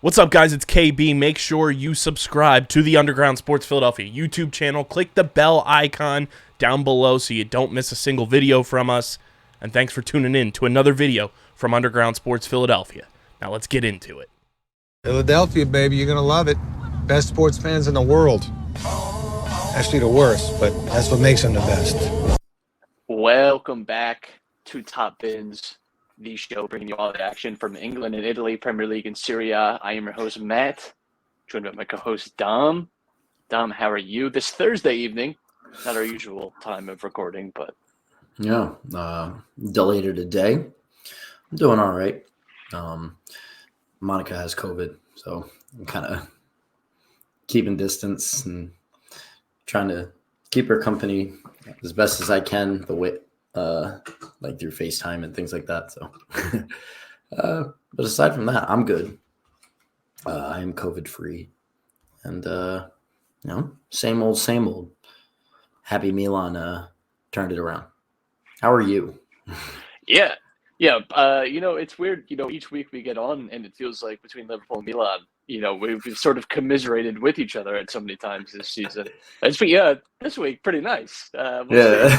What's up, guys? It's KB. Make sure you subscribe to the Underground Sports Philadelphia YouTube channel. Click the bell icon down below so you don't miss a single video from us. And thanks for tuning in to another video from Underground Sports Philadelphia. Now let's get into it. Philadelphia, baby, you're gonna love it. Best sports fans in the world. Actually, the worst, but that's what makes them the best. Welcome back to Top Bins, the show bringing you all the action from England and Italy, Premier League and SerieA. I am your host, Matt, joined by my co-host, Dom. Dom, how are you this Thursday evening? Not our usual time of recording, but... Yeah, delayed it a day. I'm doing all right. Monica has COVID, so I'm kind of keeping distance and trying to keep her company as best as I can, the way, like through FaceTime and things like that. So, but aside from that, I'm good. I am COVID free, and same old, same old. Happy Milan turned it around. How are you? Yeah. It's weird. Each week we get on, and it feels like between Liverpool and Milan, we've sort of commiserated with each other at so many times this season. This week pretty nice. We'll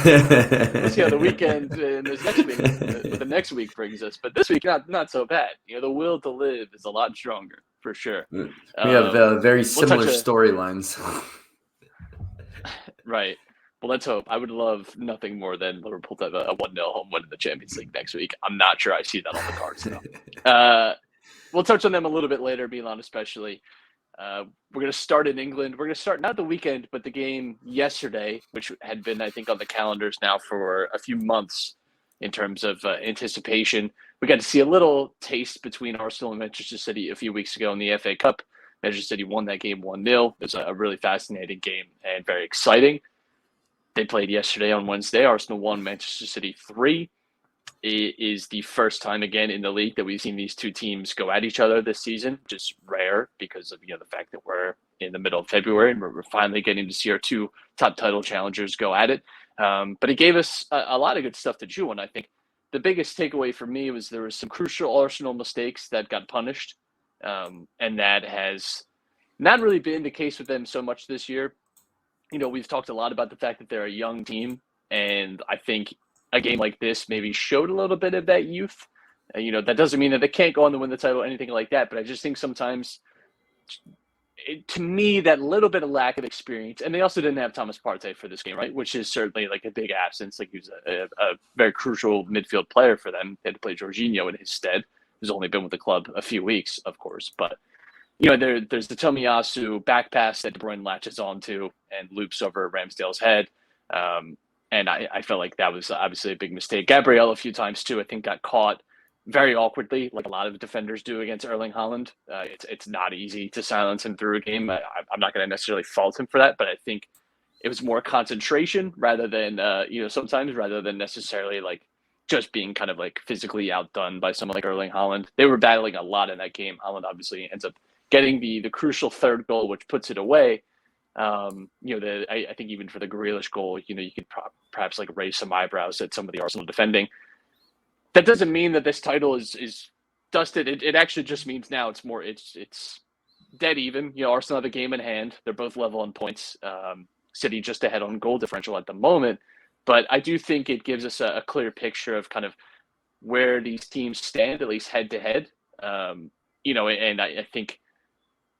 see how the weekend and this next week, the next week brings us. But this week, not so bad. The will to live is a lot stronger for sure. We have very similar storylines. Right. Well, let's hope. I would love nothing more than Liverpool to have a 1-0 home win in the Champions League next week. I'm not sure I see that on the cards, though. We'll touch on them a little bit later, Milan especially. We're going to start in England. We're going to start not the weekend, but the game yesterday, which had been, I think, on the calendars now for a few months in terms of anticipation. We got to see a little taste between Arsenal and Manchester City a few weeks ago in the FA Cup. Manchester City won that game 1-0. It was a really fascinating game and very exciting. They played yesterday on Wednesday. Arsenal won, Manchester City 3. It is the first time again in the league that we've seen these two teams go at each other this season, which is rare because of the fact that we're in the middle of February and we're finally getting to see our two top title challengers go at it. But it gave us a lot of good stuff to chew on. I think the biggest takeaway for me was there was some crucial Arsenal mistakes that got punished, and that has not really been the case with them so much this year. We've talked a lot about the fact that they're a young team, and I think a game like this maybe showed a little bit of that youth. That doesn't mean that they can't go on to win the title or anything like that, but I just think sometimes, to me, that little bit of lack of experience, and they also didn't have Thomas Partey for this game, right, which is certainly like a big absence. Like, he was a very crucial midfield player for them. They had to play Jorginho in his stead, who's only been with the club a few weeks, of course, but there's the Tomiyasu back pass that De Bruyne latches onto and loops over Ramsdale's head. And I felt like that was obviously a big mistake. Gabriel a few times too, I think, got caught very awkwardly, like a lot of defenders do against Erling Haaland. It's not easy to silence him through a game. I'm not going to necessarily fault him for that, but I think it was more concentration rather than, sometimes rather than necessarily like just being kind of like physically outdone by someone like Erling Haaland. They were battling a lot in that game. Haaland obviously ends up getting the crucial third goal, which puts it away. I think even for the Grealish goal, you could perhaps like raise some eyebrows at some of the Arsenal defending. That doesn't mean that this title is dusted. It actually just means now it's dead even. Arsenal have a game in hand. They're both level on points. City just ahead on goal differential at the moment. But I do think it gives us a clear picture of kind of where these teams stand, at least head to head. And I think,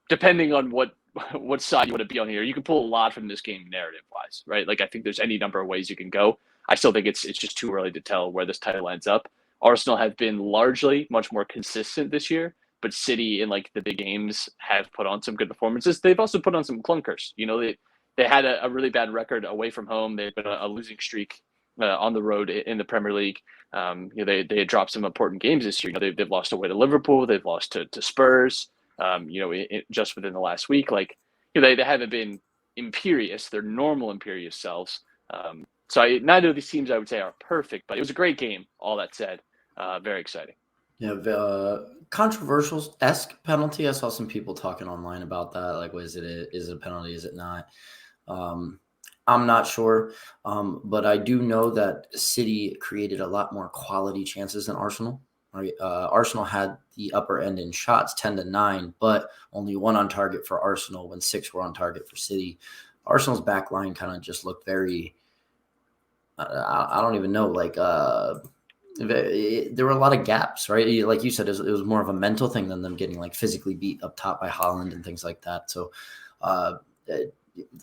depending on what side you want to be on here, you can pull a lot from this game narrative-wise, right? Like, I think there's any number of ways you can go. I still think it's just too early to tell where this title ends up. Arsenal have been largely much more consistent this year, but City in like the big games have put on some good performances. They've also put on some clunkers. They had a really bad record away from home. They've been a losing streak on the road in the Premier League. They had dropped some important games this year. They've lost away to Liverpool. They've lost to Spurs. Just within the last week, they haven't been imperious. They're normal imperious selves. Neither of these teams I would say are perfect, but it was a great game. All that said, very exciting. Yeah, controversial-esque penalty. I saw some people talking online about that. Like, is it a penalty? Is it not? I'm not sure, but I do know that City created a lot more quality chances than Arsenal. right? Arsenal had the upper end in shots, 10-9, but only 1 on target for Arsenal when 6 were on target for City. Arsenal's back line kind of just looked very, I don't even know, like there were a lot of gaps, right? Like you said, it was more of a mental thing than them getting like physically beat up top by Haaland and things like that. So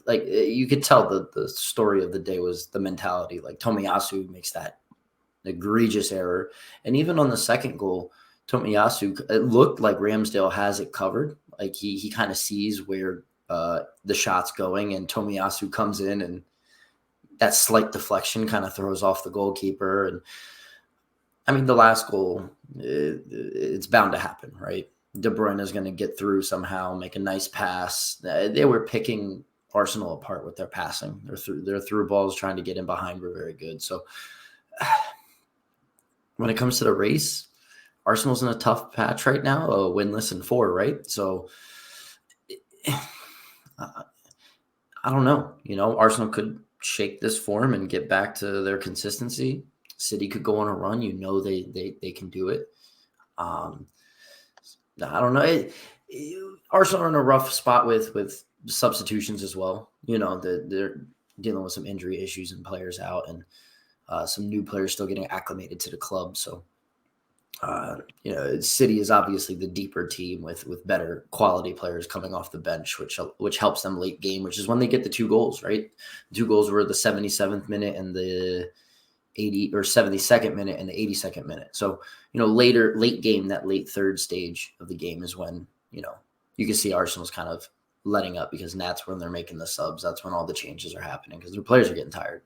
like you could tell the story of the day was the mentality. Like Tomiyasu makes that egregious error. And even on the second goal, Tomiyasu, it looked like Ramsdale has it covered. Like he kind of sees where the shot's going, and Tomiyasu comes in, and that slight deflection kind of throws off the goalkeeper. And I mean, the last goal, it's bound to happen, right? De Bruyne is going to get through somehow, make a nice pass. They were picking Arsenal apart with their passing. Their through balls trying to get in behind were very good. So when it comes to the race, Arsenal's in a tough patch right now, winless in 4, right? So I don't know. Arsenal could shake this form and get back to their consistency. City could go on a run. They can do it. I don't know. Arsenal are in a rough spot with substitutions as well. They're dealing with some injury issues and players out, and some new players still getting acclimated to the club. So, City is obviously the deeper team with better quality players coming off the bench, which helps them late game, which is when they get the 2 goals, right? The 2 goals were the 77th minute and the 72nd minute and the 82nd minute. So, late game, that late third stage of the game is when, you can see Arsenal's kind of letting up, because that's when they're making the subs. That's when all the changes are happening, because their players are getting tired.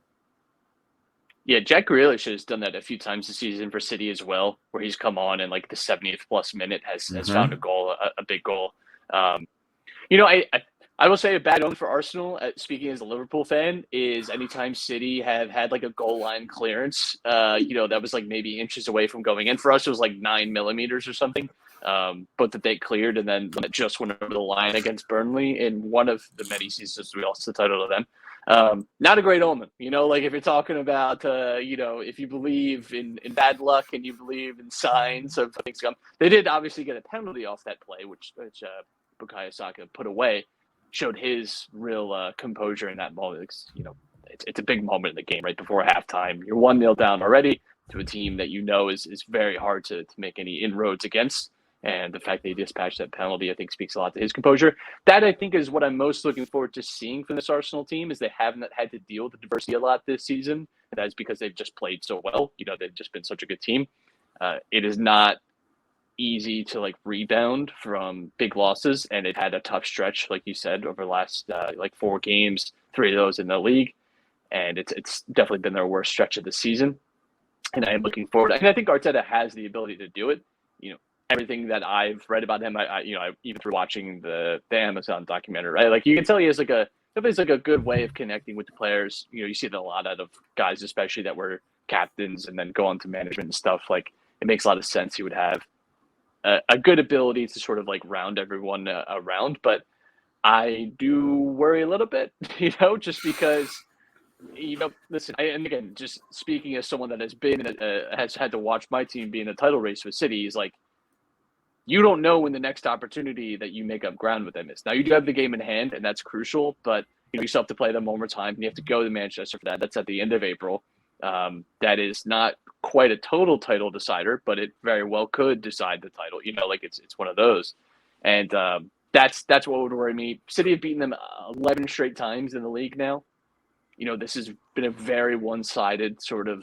Yeah, Jack Grealish has done that a few times this season for City as well, where he's come on and like the 70th plus minute has found a goal, a big goal. I will say a bad omen for Arsenal, speaking as a Liverpool fan, is anytime City have had like a goal line clearance, that was like maybe inches away from going in. For us, it was like 9 millimeters or something, but that they cleared, and then it just went over the line against Burnley in one of the many seasons we lost the title to them. Not a great omen, like if you're talking about, if you believe in bad luck and you believe in signs of things come. They did obviously get a penalty off that play, which Bukayo Saka put away. Showed his real composure in that moment. It's a big moment in the game right before halftime. You're 1-0 down already to a team that is very hard to make any inroads against. And the fact that he dispatched that penalty, I think, speaks a lot to his composure. That, I think, is what I'm most looking forward to seeing from this Arsenal team, is they haven't had to deal with the diversity a lot this season. And that is because they've just played so well. They've just been such a good team. It is not easy to rebound from big losses, and it had a tough stretch, like you said, over the last 4 games, 3 of those in the league, and it's definitely been their worst stretch of the season. And I am looking forward, and I think Arteta has the ability to do it. Everything that I've read about him, I even through watching the Amazon documentary, right? You can tell he has definitely a good way of connecting with the players. You see that a lot out of guys, especially that were captains and then go on to management and stuff. It makes a lot of sense. He would have a good ability to sort of round everyone around, but I do worry a little bit, just because, listen, and again, just speaking as someone that has had to watch my team be in a title race with City, is you don't know when the next opportunity that you make up ground with them is. Now, you do have the game in hand, and that's crucial, but you still have to play them one more time, and you have to go to Manchester for that. That's at the end of April. That is not quite a total title decider, but it very well could decide the title. It's one of those, and that's what would worry me. City have beaten them 11 straight times in the league now. This has been a very one-sided sort of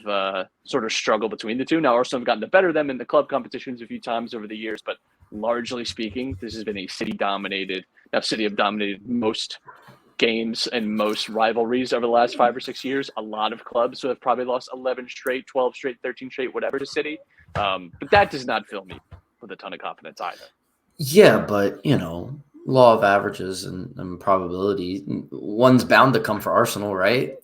struggle between the two. Now, Arsenal have gotten the better of them in the club competitions a few times over the years, but largely speaking, this has been a City-dominated. Now, City have dominated most games and most rivalries over the last 5 or 6 years. A lot of clubs have probably lost 11 straight, 12 straight, 13 straight, whatever to City. But that does not fill me with a ton of confidence either. Yeah, but, law of averages and probability, one's bound to come for Arsenal, right?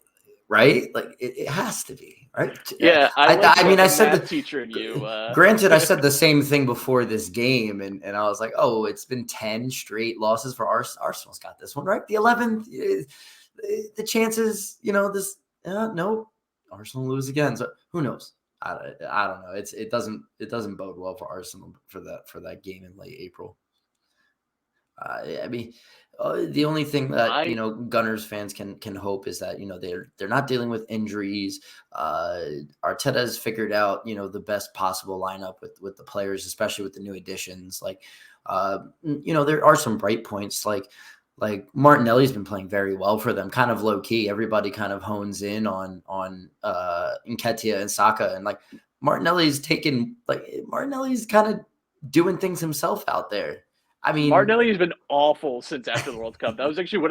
Right? It has to be, right? Yeah, I said the teacher in you. Granted, I said the same thing before this game, and I was like, oh, it's been 10 straight losses for Arsenal's got this one, right? The 11th, the chances, no, Arsenal lose again. So who knows? I don't know. It doesn't bode well for Arsenal for that game in late April. I mean, the only thing that Gunners fans can hope is that they're not dealing with injuries. Arteta has figured out the best possible lineup with the players, especially with the new additions. Like, there are some bright points. Like Martinelli's been playing very well for them, kind of low key. Everybody kind of hones in on Nketiah and Saka, and like Martinelli's kind of doing things himself out there. I mean, Martinelli has been awful since after the World Cup. That was actually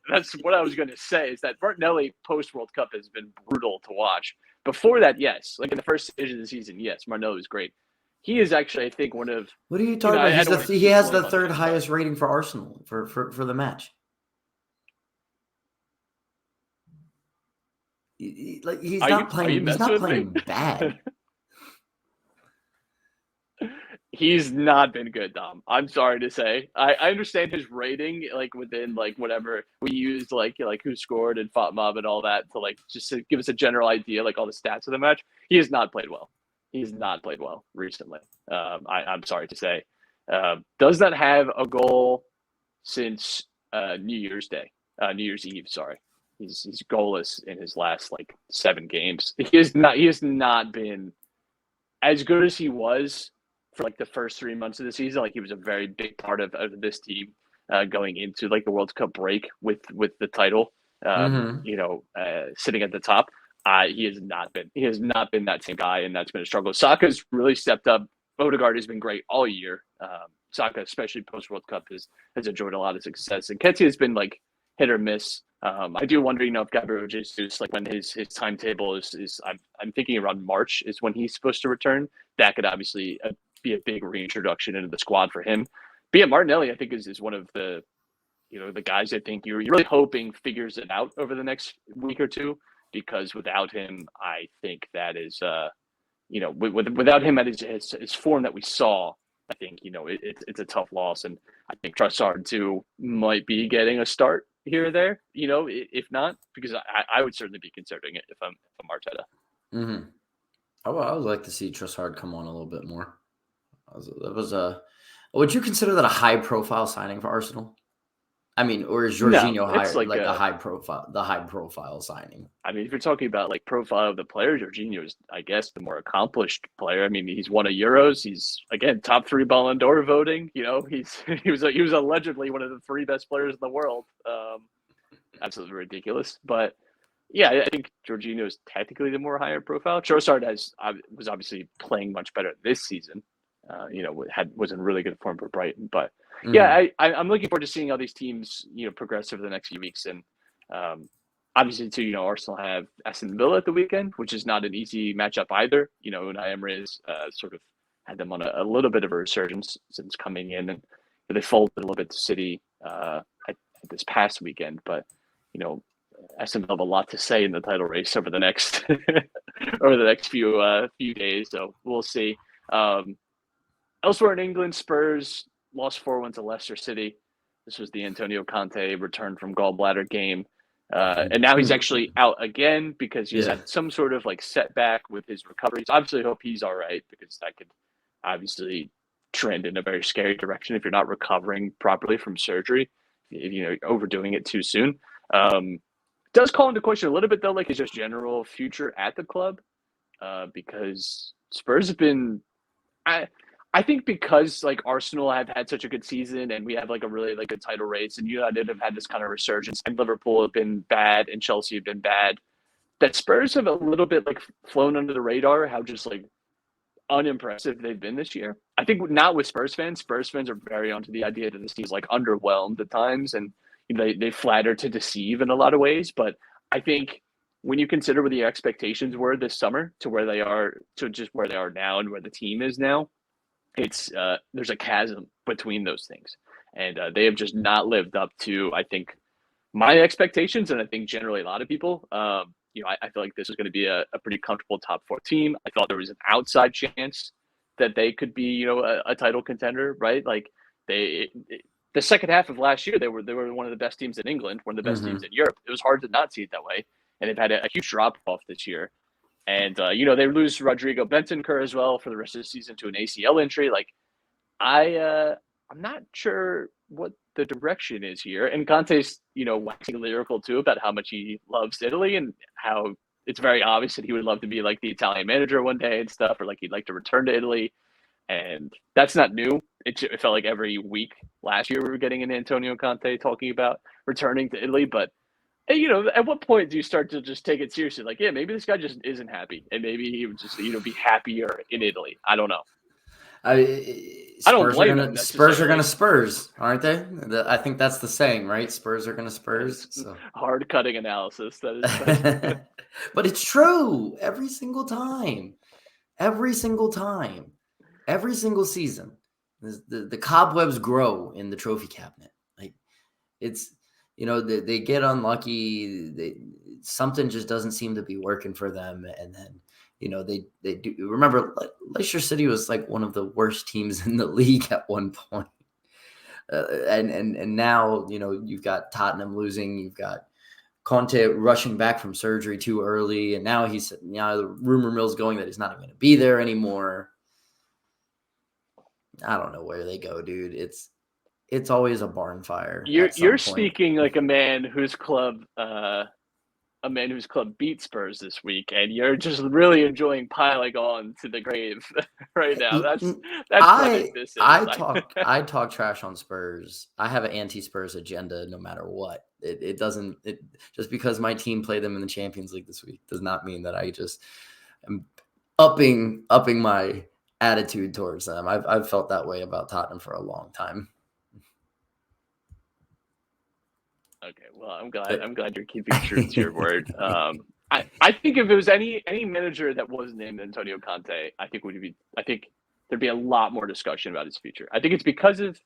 that's what I was gonna say, is that Martinelli post World Cup has been brutal to watch. Before that, yes. Like in the first stage of the season, yes, Martinelli was great. He is actually, I think, one of. What are you talking about? He has the third highest rating for Arsenal for the match. He's not playing bad. He's not been good, Dom. I'm sorry to say. I understand his rating, like within like whatever we used, like who scored and fought mob and all that to like just to give us a general idea, like all the stats of the match. He has not played well. He's not played well recently. I'm sorry to say. Does not have a goal since New Year's Eve. Sorry, he's goalless in his last like 7 games. He has not been as good as he was for like the first 3 months of the season. Like he was a very big part of this team going into like the World Cup break with the title, sitting at the top. He has not been that same guy, and that's been a struggle. Saka's really stepped up. Odegaard has been great all year. Saka, especially post World Cup, has enjoyed a lot of success. And Nketiah has been like hit or miss. I do wonder, if Gabriel Jesus, like when his timetable is I'm thinking around March is when he's supposed to return. That could obviously be a big reintroduction into the squad for him. But yeah, Martinelli, I think is one of the the guys I think you're really hoping figures it out over the next week or two, because without him, I think that is without him at his form that we saw, I think it's a tough loss, and I think Trossard too might be getting a start here or there. If not, because I would certainly be considering it if I'm Arteta. Mm-hmm. I would like to see Trossard come on a little bit more. Would you consider that a high profile signing for Arsenal? I mean, or is Jorginho a high profile signing? I mean, if you're talking about like profile of the player, Jorginho is, I guess, the more accomplished player. I mean, he's won a Euros. He's again top 3 Ballon d'Or voting. He was allegedly one of the 3 best players in the world. Absolutely ridiculous, but yeah, I think Jorginho is technically the more higher profile. Trossard was obviously playing much better this season. Was in really good form for Brighton, but yeah, I'm looking forward to seeing how these teams progress over the next few weeks, and obviously too, Arsenal have Aston Villa at the weekend, which is not an easy matchup either. Unai Emery has sort of had them on a little bit of a resurgence since coming in, and they folded a little bit to City this past weekend, but Aston Villa have a lot to say in the title race over the next few days, so we'll see. Elsewhere in England, Spurs lost 4-1 to Leicester City. This was the Antonio Conte return from gallbladder game. And now he's actually out again because he's had some sort of like setback with his recovery. So obviously hope he's all right, because that could obviously trend in a very scary direction if you're not recovering properly from surgery, if overdoing it too soon. Does call into question a little bit though, like his just general future at the club, because Spurs have been, I think because like Arsenal have had such a good season and we have like a really like good title race, and United have had this kind of resurgence, and Liverpool have been bad and Chelsea have been bad, that Spurs have a little bit like flown under the radar how just like unimpressive they've been this year. I think not with Spurs fans. Spurs fans are very onto the idea that this team's like underwhelmed at times, and they flatter to deceive in a lot of ways. But I think when you consider what the expectations were this summer to where they are, to just where they are now and where the team is now, it's there's a chasm between those things, and they have just not lived up to, I think, my expectations, and I think generally a lot of people. I feel like this is going to be a pretty comfortable top 4 team. I thought there was an outside chance that they could be, a title contender, right? Like the second half of last year, they were one of the best teams in England, one of the best teams in Europe. It was hard to not see it that way, and they've had a huge drop off this year. And they lose Rodrigo Bentancur as well for the rest of the season to an ACL injury. Like, I'm not sure what the direction is here. And Conte's, waxing lyrical too about how much he loves Italy and how it's very obvious that he would love to be like the Italian manager one day and stuff, or like he'd like to return to Italy. And that's not new. It felt like every week last year we were getting an Antonio Conte talking about returning to Italy. But, at what point do you start to just take it seriously? Like, yeah, maybe this guy just isn't happy. And maybe he would just, be happier in Italy. I don't know. I don't blame him. Spurs are going to Spurs, aren't they? I think that's the saying, right? Spurs are going to Spurs. So. Hard cutting analysis. That is. But it's true every single time. Every single time. Every single season. The cobwebs grow in the trophy cabinet. Like, it's, they get unlucky. Something just doesn't seem to be working for them. And then, they do. Remember, Leicester City was like one of the worst teams in the league at one point. And now, you've got Tottenham losing. You've got Conte rushing back from surgery too early. And now the rumor mill's going that he's not going to be there anymore. I don't know where they go, dude. It's always a barn fire. You're speaking like a man whose club beat Spurs this week, and you're just really enjoying piling on to the grave right now. I talk trash on Spurs. I have an anti-Spurs agenda no matter what. It doesn't just because my team played them in the Champions League this week does not mean that I just am upping my attitude towards them. I've felt that way about Tottenham for a long time. Okay, well, I'm glad you're keeping true to your word. I think if it was any manager that wasn't named Antonio Conte, I think there'd be a lot more discussion about his future. I think it's because of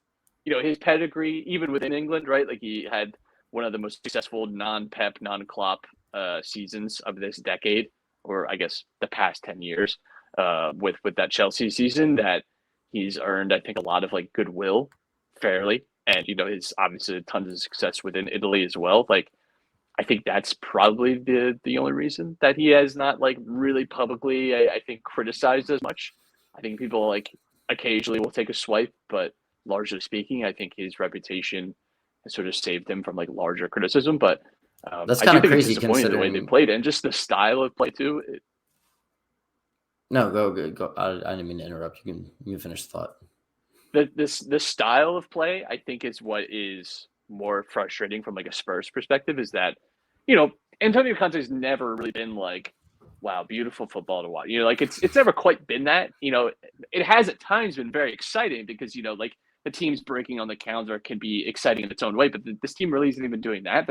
his pedigree, even within England, right? Like, he had one of the most successful non-Pep, non-Klopp seasons of this decade, or I guess the past 10 years. With that Chelsea season, that he's earned, I think, a lot of like goodwill fairly. And, he's obviously tons of success within Italy as well. Like, I think that's probably the only reason that he has not like really publicly, I think, criticized as much. I think people like occasionally will take a swipe, but largely speaking, I think his reputation has sort of saved him from like larger criticism. But that's kind of crazy considering the way they played and just the style of play too. No, go. I didn't mean to interrupt. You can finish the thought. The style of play, I think, is what is more frustrating from like a Spurs perspective. Is that Antonio Conte's never really been like, wow, beautiful football to watch. Like it's never quite been that. It has at times been very exciting because like the teams breaking on the counter can be exciting in its own way. But this team really isn't even doing that.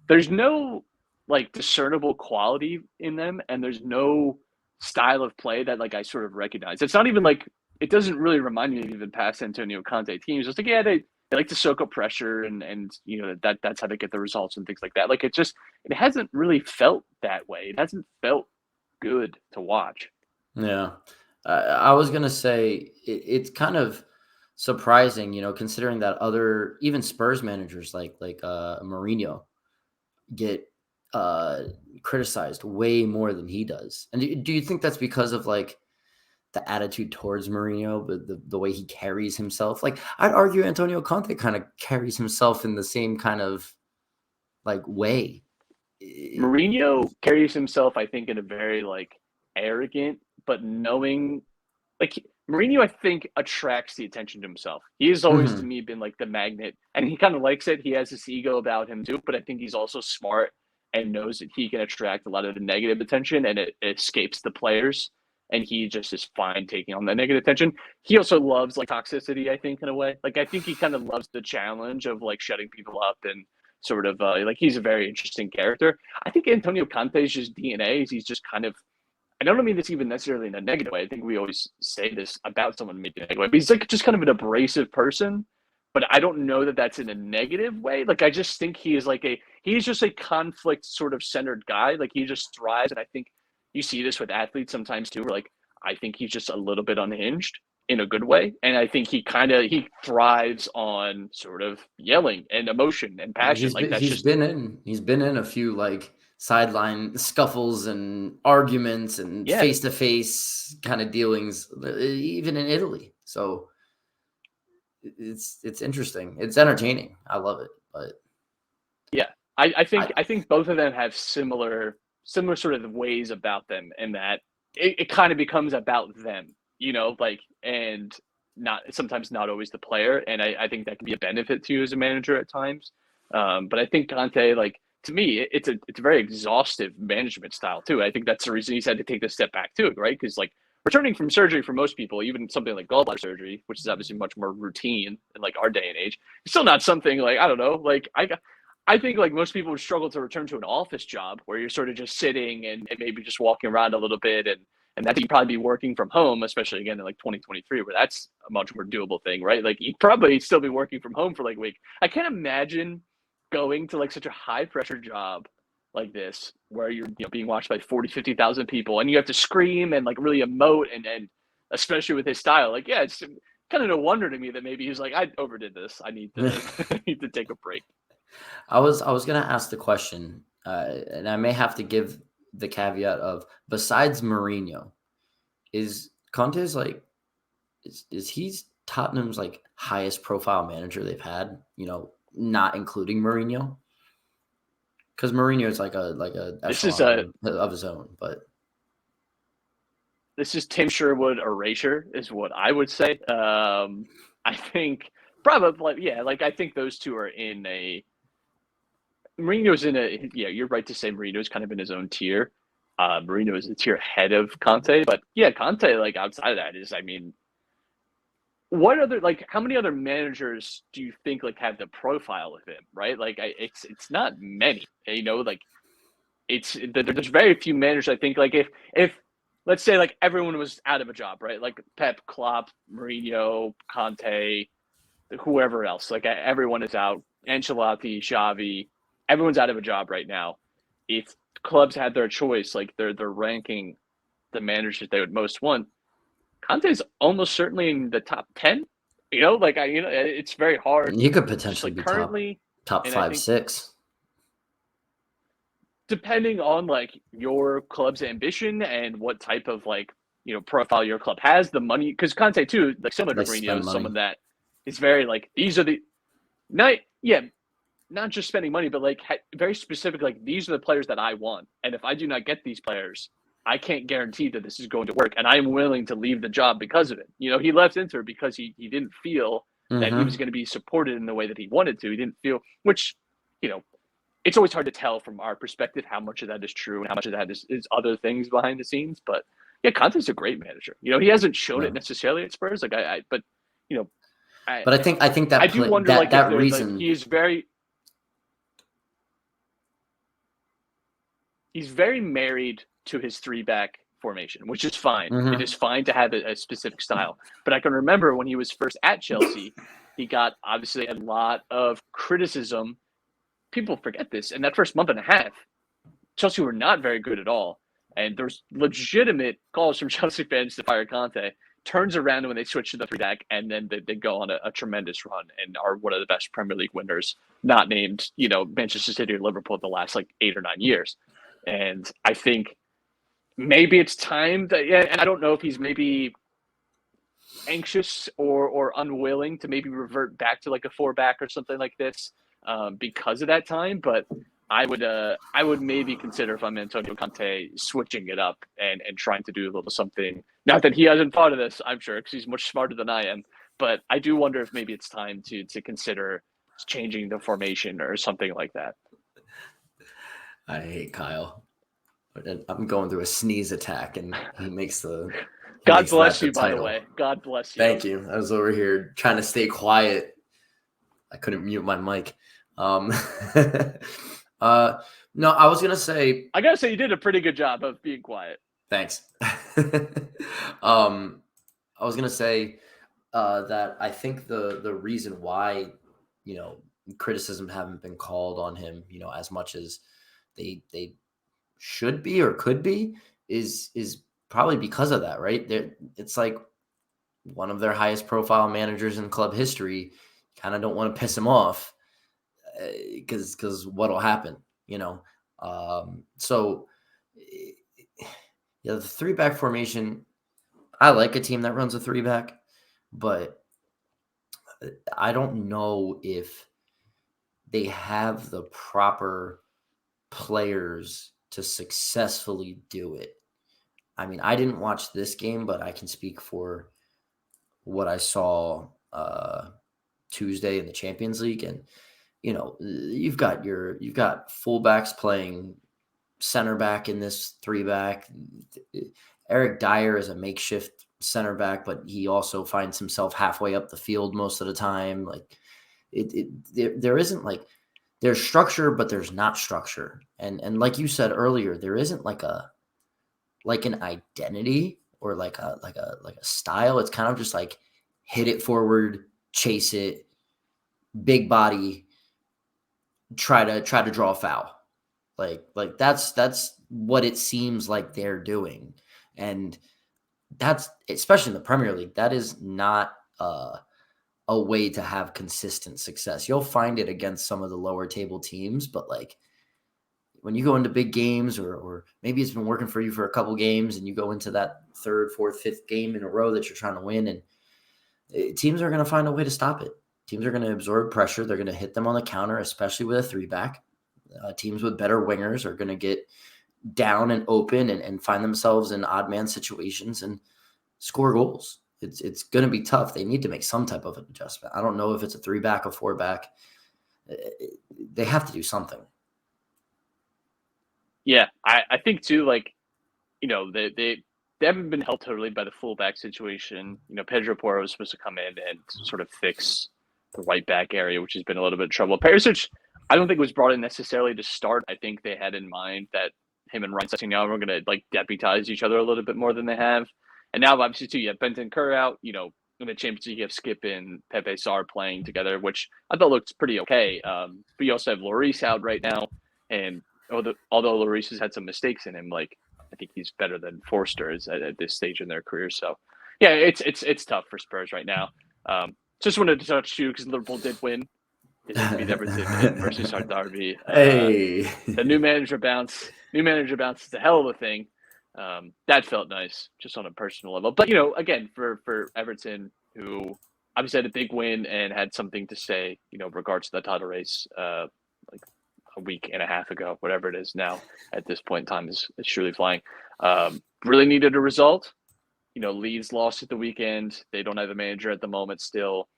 There's no like discernible quality in them, and there's no style of play that like I sort of recognize. It's not even like, it doesn't really remind me of even past Antonio Conte teams. It's like, yeah, they like to soak up pressure and that's how they get the results and things like that. Like, it hasn't really felt that way. It hasn't felt good to watch. Yeah. I was going to say it's kind of surprising, considering that other, even Spurs managers like Mourinho get criticized way more than he does. And do you think that's because of like the attitude towards Mourinho, but the way he carries himself? Like, I'd argue Antonio Conte kind of carries himself in the same kind of like way. Mourinho carries himself, I think, in a very like arrogant, but knowing, like, Mourinho, I think, attracts the attention to himself. He has always, to me, been like the magnet, and he kind of likes it. He has this ego about him too, but I think he's also smart and knows that he can attract a lot of the negative attention, and it escapes the players. And he just is fine taking on that negative attention. He also loves like toxicity, I think, in a way. Like, I think he kind of loves the challenge of like shutting people up and sort of like, he's a very interesting character. I think Antonio Conte's just DNA is he's just kind of, I don't mean this even necessarily in a negative way. I think we always say this about someone maybe in a negative way, but he's like just kind of an abrasive person. But I don't know that that's in a negative way. Like, I just think he's just a conflict sort of centered guy. Like, he just thrives. And I think you see this with athletes sometimes too, where like, I think he's just a little bit unhinged in a good way. And I think he thrives on sort of yelling and emotion and passion. He's been in a few like sideline scuffles and arguments and Yeah. face-to-face kind of dealings, even in Italy. So it's interesting. It's entertaining. I love it. But yeah, I think both of them have similar sort of ways about them, in that it kind of becomes about them, like, and sometimes not always the player. And I think that can be a benefit to you as a manager at times. But I think Conte, like, to me, it's a very exhaustive management style too. I think that's the reason he's had to take this step back too, right? Because, like, returning from surgery for most people, even something like gallbladder surgery, which is obviously much more routine in like our day and age, it's still not something like, I don't know, like I think like most people would struggle to return to an office job where you're sort of just sitting and maybe just walking around a little bit, and that you'd probably be working from home, especially again in like 2023, where that's a much more doable thing, right? Like, you'd probably still be working from home for like a week. I can't imagine going to like such a high pressure job like this, where you're being watched by 40, 50,000 people, and you have to scream and like really emote, and especially with his style, like, yeah, it's kind of no wonder to me that maybe he's like, I overdid this. I need to I need to take a break. I was gonna ask the question, and I may have to give the caveat of, besides Mourinho, is Conte's like, is he's Tottenham's like highest profile manager they've had? Not including Mourinho, because Mourinho is like a echelon of his own. But this is Tim Sherwood erasure, is what I would say. I think probably, yeah, like, I think those two are in a. Mourinho's in a, yeah, you're right to say Mourinho's kind of in his own tier. Mourinho is a tier ahead of Conte, but yeah, Conte, like, outside of that is, I mean, what other, like, how many other managers do you think like have the profile of him, right? Like, it's not many, like, there's very few managers. I think, like, if let's say like everyone was out of a job, right? Like Pep, Klopp, Mourinho, Conte, whoever else, like everyone is out. Ancelotti, Xavi, everyone's out of a job right now. If clubs had their choice, like they're ranking the managers they would most want, Conte's almost certainly in the top 10. Like, it's very hard. he could Just potentially like be currently top and 5, 6. Depending on like your club's ambition and what type of like profile your club has, the money, because Conte too, like similar to They Mourinho, spend is money. someone that is very like, these are the not just spending money, but like very specific, like, these are the players that I want, and if I do not get these players, I can't guarantee that this is going to work, and I'm willing to leave the job because of it. He left Inter because he didn't feel that he was going to be supported in the way that he wanted to. He didn't feel, which, it's always hard to tell from our perspective how much of that is true and how much of that is other things behind the scenes. But yeah, Conte's a great manager. He hasn't shown it necessarily at Spurs, like but I think that I do wonder, like, that if reason, like, he's very married to his 3-back formation, which is fine. It is fine to have a specific style. But I can remember when he was first at Chelsea, he got obviously a lot of criticism. People forget this. In that first month and a half, Chelsea were not very good at all. And there's legitimate calls from Chelsea fans to fire Conte. Turns around when they switch to the 3-back, and then they go on a tremendous run and are one of the best Premier League winners, not named, Manchester City or Liverpool, the last like 8 or 9 years. And I think maybe it's time that, and I don't know if he's maybe anxious or unwilling to maybe revert back to like a 4-back or something like this because of that time. But I would maybe consider, if I'm Antonio Conte, switching it up and trying to do a little something. Not that he hasn't thought of this, I'm sure, because he's much smarter than I am. But I do wonder if maybe it's time to consider changing the formation or something like that. I hate Kyle. I'm going through a sneeze attack, and he makes the. God bless you, by the way. God bless you. Thank you. I was over here trying to stay quiet. I couldn't mute my mic. No, I was gonna say. I gotta say, you did a pretty good job of being quiet. Thanks. I was gonna say that I think the reason why criticism haven't been called on him as much as they should be or could be is probably because of that, right? It's like one of their highest profile managers in club history. Kind of don't want to piss him off because what'll happen, So yeah, the 3-back formation, I like a team that runs a 3-back, but I don't know if they have the proper players to successfully do it. I mean, I didn't watch this game, but I can speak for what I saw Tuesday in the Champions League. And, you've got fullbacks playing center back in this 3-back. Eric Dyer is a makeshift center back, but he also finds himself halfway up the field most of the time. Like there isn't like, there's structure, but there's not structure. And like you said earlier, there isn't like an identity or like a style. It's kind of just like hit it forward, chase it, big body, try to draw a foul. Like that's what it seems like they're doing. And that's, especially in the Premier League, that is not a way to have consistent success. You'll find it against some of the lower table teams, but like when you go into big games, or maybe it's been working for you for a couple games and you go into that third, fourth, fifth game in a row that you're trying to win, and teams are going to find a way to stop it. Teams are going to absorb pressure. They're going to hit them on the counter, especially with a 3-back. Teams with better wingers are going to get down and open and find themselves in odd man situations and score goals. It's going to be tough. They need to make some type of an adjustment. I don't know if it's a 3-back or 4-back. They have to do something. Yeah, I think too, like, they haven't been helped totally by the fullback situation. Pedro Porro was supposed to come in and sort of fix the right back area, which has been a little bit of trouble. Perisic, I don't think was brought in necessarily to start. I think they had in mind that him and Ryan Sessegnon were going to like deputize each other a little bit more than they have. And now, obviously, too, you have Benton Kerr out. In the Champions League, you have Skip and Pepe Sarr playing together, which I thought looked pretty okay. But you also have Lloris out right now. And although Lloris has had some mistakes in him, like, I think he's better than Forster is at this stage in their career. So, yeah, it's tough for Spurs right now. Just wanted to touch you because Liverpool did win. They did beat Everton in Merseyside derby. Hey, the new manager bounce is a hell of a thing. That felt nice, just on a personal level. But again, for Everton, who obviously had a big win and had something to say, regards to the title race, like a week and a half ago, whatever it is now. At this point in time, is surely flying. Really needed a result. Leeds lost at the weekend. They don't have a manager at the moment still.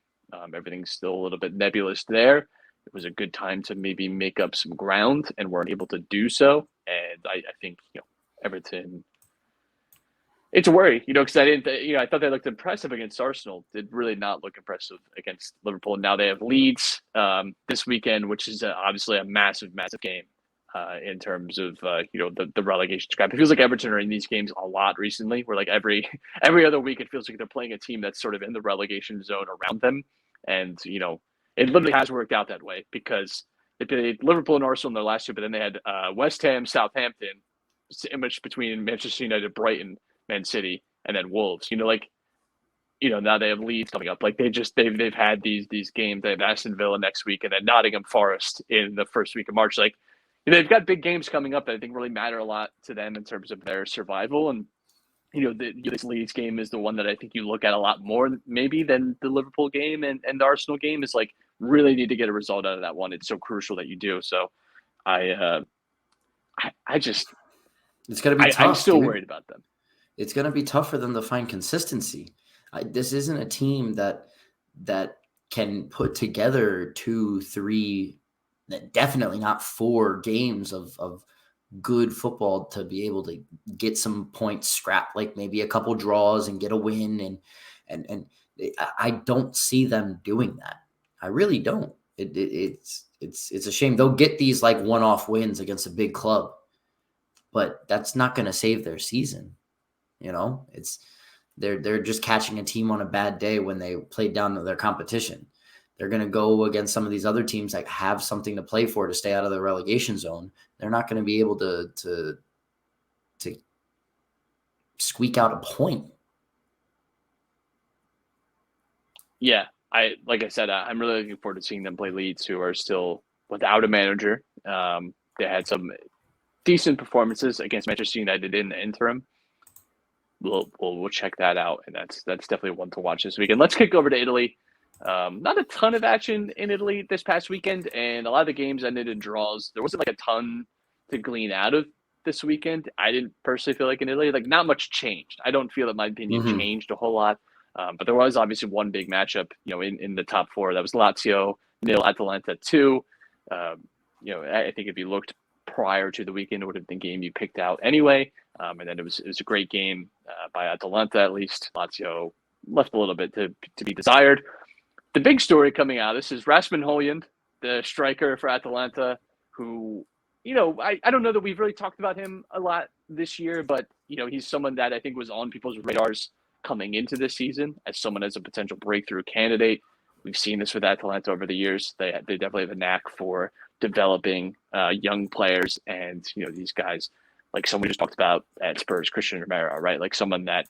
Everything's still a little bit nebulous there. It was a good time to maybe make up some ground, and weren't able to do so. And I think, Everton, it's a worry, because I thought they looked impressive against Arsenal. Did really not look impressive against Liverpool. Now they have Leeds this weekend, which is obviously a massive, massive game in terms of the relegation scrap. It feels like Everton are in these games a lot recently, where like every other week it feels like they're playing a team that's sort of in the relegation zone around them, and it literally has worked out that way because they played Liverpool and Arsenal in their last two, but then they had West Ham, Southampton, sandwiched between Manchester United, Brighton, Man City, and then Wolves. Now they have Leeds coming up. Like they've had these games. They have Aston Villa next week, and then Nottingham Forest in the first week of March. Like they've got big games coming up that I think really matter a lot to them in terms of their survival. And this Leeds game is the one that I think you look at a lot more maybe than the Liverpool game and the Arsenal game. Is like really need to get a result out of that one. It's so crucial that you do. So I just it's going to be tough. I'm still worried about them. It's going to be tough for them to find consistency. This isn't a team that can put together 2, 3, definitely not 4 games of good football to be able to get some points scrapped, like maybe a couple draws and get a win. And I don't see them doing that. I really don't. It's a shame. They'll get these like one-off wins against a big club, but that's not going to save their season. They're just catching a team on a bad day when they played down to their competition. They're going to go against some of these other teams that have something to play for to stay out of the relegation zone. They're not going to be able to squeak out a point. Yeah, like I said, I'm really looking forward to seeing them play Leeds, who are still without a manager. They had some decent performances against Manchester United in the interim. We'll check that out, and that's definitely one to watch this weekend. Let's kick over to Italy. Not a ton of action in Italy this past weekend, and a lot of the games ended in draws. There wasn't like a ton to glean out of this weekend. I didn't personally feel like in Italy, like not much changed. I don't feel that my opinion changed a whole lot, but there was obviously one big matchup, in the top four. That was Lazio 0, Atalanta 2. I think if you looked prior to the weekend, it would have been the game you picked out anyway. And then it was a great game by Atalanta, at least. Lazio left a little bit to be desired. The big story coming out of this is Rasmus Højlund, the striker for Atalanta, who, I don't know that we've really talked about him a lot this year, but, he's someone that I think was on people's radars coming into this season as someone as a potential breakthrough candidate. We've seen this with Atalanta over the years. They definitely have a knack for developing young players, and these guys, like someone we just talked about at Spurs, Christian Romero, right? Like someone that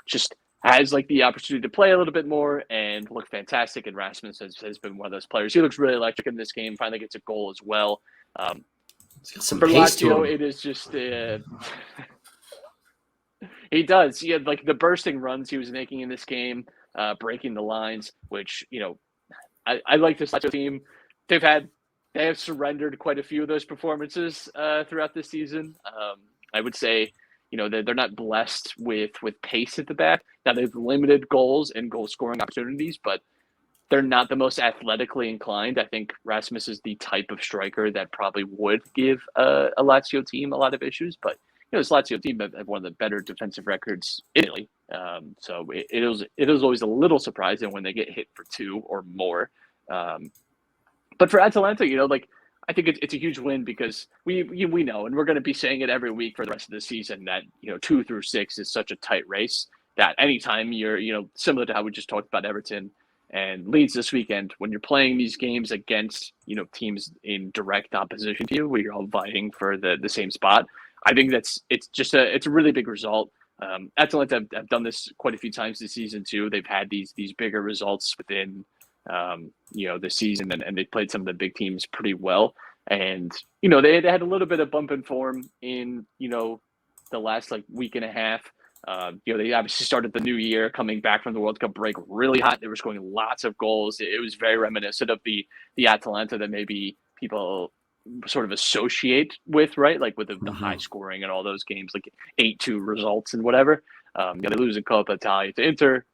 just has like the opportunity to play a little bit more and look fantastic. And Rasmus has been one of those players. He looks really electric in this game. Finally gets a goal as well. Some for pace to Lazio, him. it is just he does. He had like the bursting runs he was making in this game, breaking the lines, which I like this Lazio team. They have surrendered quite a few of those performances throughout this season. I would say, they're not blessed with pace at the back. Now they've limited goals and goal scoring opportunities, but they're not the most athletically inclined. I think Rasmus is the type of striker that probably would give a Lazio team a lot of issues, but this Lazio team have one of the better defensive records in Italy. So it is always a little surprising when they get hit for 2 or more. But for Atalanta, I think it's a huge win because we know, and we're going to be saying it every week for the rest of the season, that 2 through 6 is such a tight race that anytime you're similar to how we just talked about Everton and Leeds this weekend, when you're playing these games against teams in direct opposition to you, where you're all vying for the same spot, I think it's a really big result. Atalanta have done this quite a few times this season too. They've had these bigger results within the season, and they played some of the big teams pretty well. And they had a little bit of bump in form in the last week and a half. They obviously started the new year coming back from the World Cup break really hot. They were scoring lots of goals. It was very reminiscent of the Atalanta that maybe people sort of associate with, right? Like with the high scoring and all those games, like 8-2 results and whatever. They lose in Coppa Italia to Inter,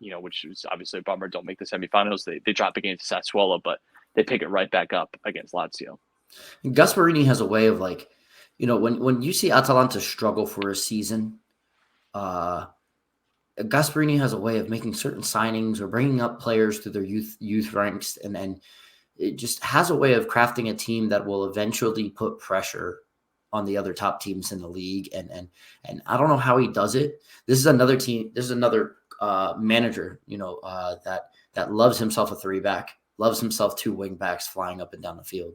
which is obviously a bummer. Don't make the semifinals. They drop against Sassuolo, but they pick it right back up against Lazio. Gasparini has a way of when you see Atalanta struggle for a season, Gasparini has a way of making certain signings or bringing up players to their youth ranks, and it just has a way of crafting a team that will eventually put pressure on the other top teams in the league. And I don't know how he does it. This is another team. This is another manager, that loves himself a 3-back, loves himself 2 wing backs flying up and down the field.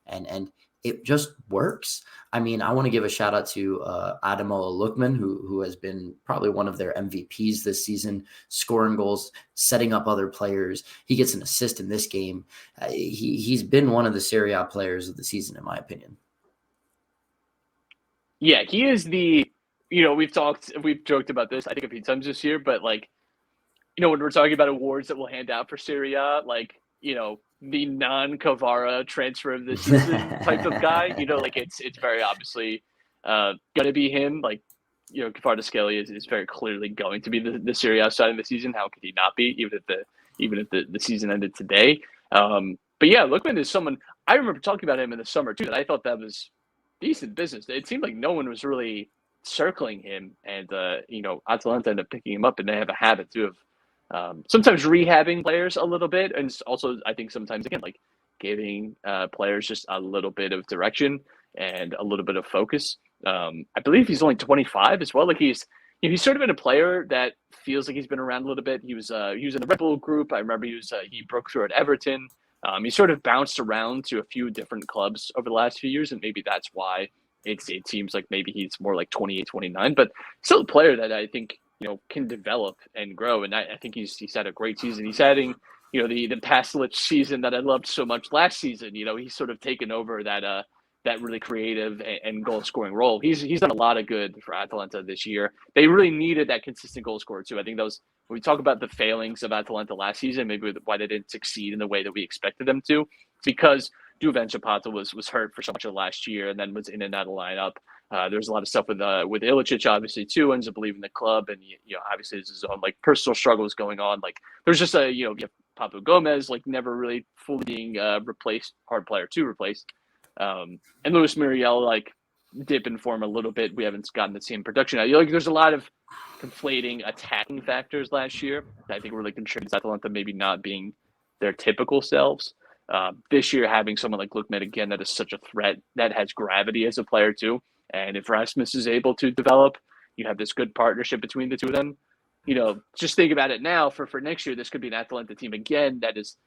And it just works. I mean, I want to give a shout out to Ademola Lookman, who has been probably one of their MVPs this season, scoring goals, setting up other players. He gets an assist in this game. He's been one of the SerieA players of the season, in my opinion. Yeah, he is we've joked about this, I think, a few times this year, but when we're talking about awards that we'll hand out for SerieA, the non-Kvara transfer of the season type of guy, it's very obviously going to be him. Kvaratskhelia is very clearly going to be the SerieA side of the season. How could he not be, even if the season ended today? But yeah, Lookman is someone, I remember talking about him in the summer too, and I thought that was decent business. It seemed like no one was really circling him, and Atalanta ended up picking him up, and they have a habit too of sometimes rehabbing players a little bit, and also I think sometimes again giving players just a little bit of direction and a little bit of focus. I believe he's only 25 as well. He's sort of been a player that feels like he's been around a little bit. He was in the Red Bull group. I remember he broke through at Everton. He sort of bounced around to a few different clubs over the last few years, and maybe that's why it seems like maybe he's more like 28, 29, but still a player that I think can develop and grow. And I think he's had a great season. He's adding the Paslic season that I loved so much last season. He's sort of taken over that that really creative and goal scoring role. He's done a lot of good for Atalanta this year. They really needed that consistent goal scorer too. I think that was when we talk about the failings of Atalanta last season, maybe why they didn't succeed in the way that we expected them to, because Duvan Zapata was hurt for so much of last year and then was in and out of lineup. There's a lot of stuff with Ilicic obviously too, ends up leaving the club, and obviously there's his own like personal struggles going on. Like there's just you have Pablo Gomez like never really fully being replaced, hard player to replace. And Luis Muriel like dip in form a little bit. We haven't gotten the same production. Like there's a lot of conflating attacking factors last year that I think really contributed to Atalanta maybe not being their typical selves. This year, having someone like Lukman again that is such a threat, that has gravity as a player too. And if Rasmus is able to develop, you have this good partnership between the two of them. Just think about it now for next year. This could be an Atalanta team again that is,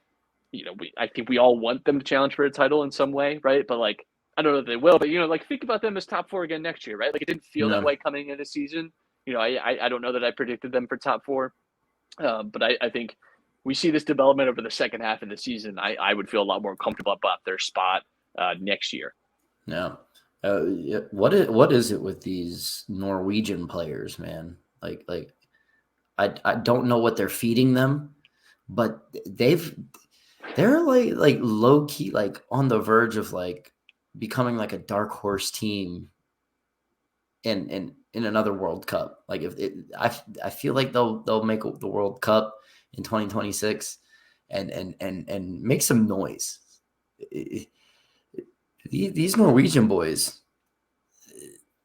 I think we all want them to challenge for a title in some way, right? But like, I don't know if they will, but like think about them as top 4 again next year, right? Like it didn't feel that way coming into the season. I don't know that I predicted them for top 4, but I think we see this development over the second half of the season. I would feel a lot more comfortable about their spot next year. Yeah. What is it with these Norwegian players, man? Like I don't know what they're feeding them, but they're like low key, like on the verge of like becoming like a dark horse team in another World Cup. Like I feel like they'll make the World Cup in 2026 and make some noise. These Norwegian boys,